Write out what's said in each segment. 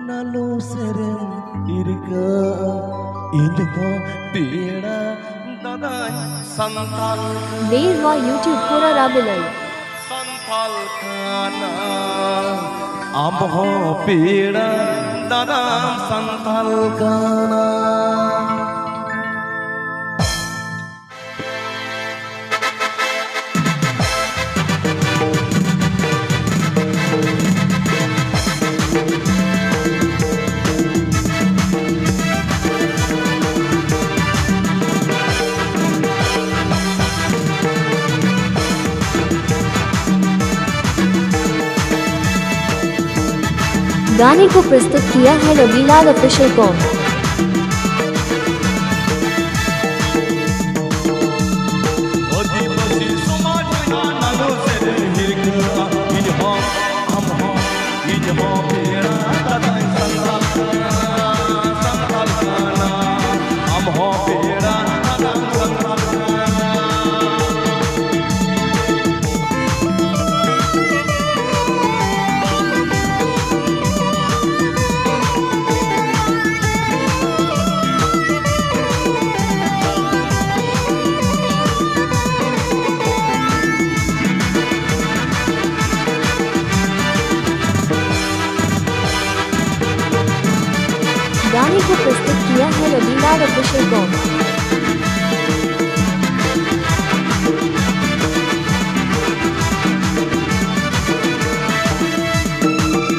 nalu serem irga inho pira dadan santal Beerwa YouTube pura rabilal santal kana amho pira dadan santal kana गाने को प्रस्तुत किया है रवीलाल official com. गाने को प्रस्तुत किया है रवीलाल ऑफिशियल कॉम।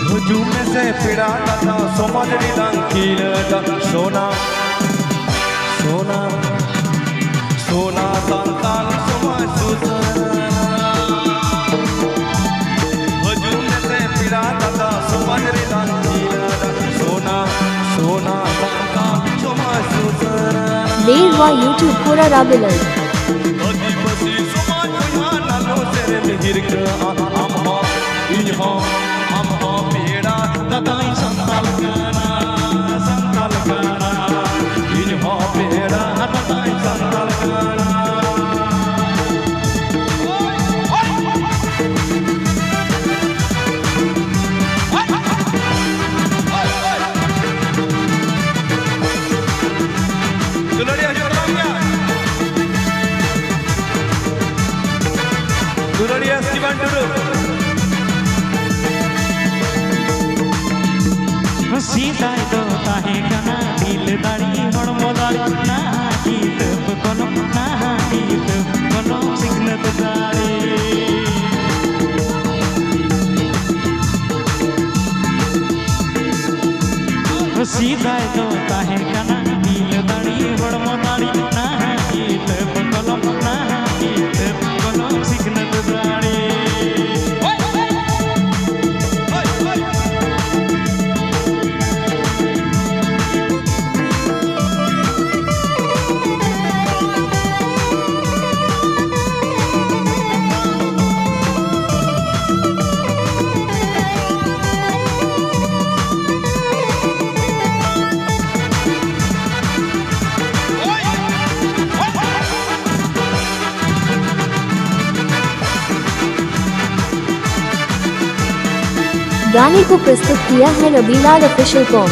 हुजूम से पिड़ा था समझ निलंकील सोना सोना सोना संतान समाज हुजूम से पिड़ा था समझ निलंकील सोना सोना संतान समाज बेरवा YouTube pura rabilal अधिपति समाज नालो तेरे मिहिर का हम इन्हों पेड़ा दताई संताल गाना इन्हों पेड़ा दताई संताल गाना Duloria Steven dulu. सीधा तो ताहे कना दिल दाड़ी हड़ मोदाड़ी ना गीत कोनो ना गीत कोनो सिग्नत दाड़ी सीधा तो ताहे कना दिल दाड़ी हड़ मोदाड़ी ना गीत कोनो ना गीत कोनो सिग्नत दाड़ी गाने को प्रस्तुत किया है रवीलाल ऑफिशियल कॉम।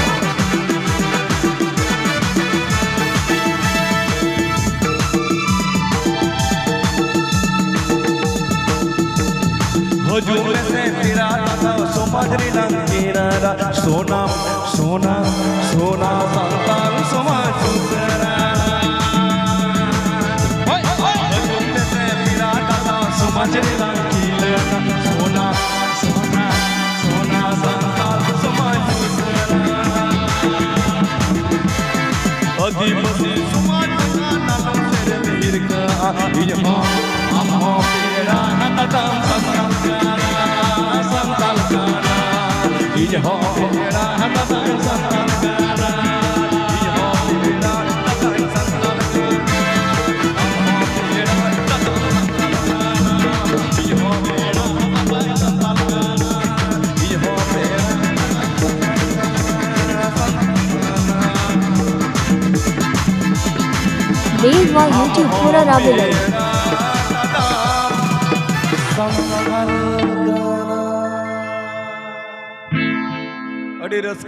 हुजूम से पिड़ा था समझ निलंकील सोना सोना सोना संतान समाज हुजूम से पिड़ा था समझ निलंकील सोना सोना सोना संतान समाज अधिपति समाज नालो तेरे मिहिर का इन्हों हम पेड़ा दताई संताल गाना इन्हों पेड़ा दताई संताल गाना इन्हों पेड़ा दताई संताल गाना इन्हों पेड़ा दताई संताल गाना इन्हों पेड़ा बेरवा YouTube pura rabilal अड़ी रस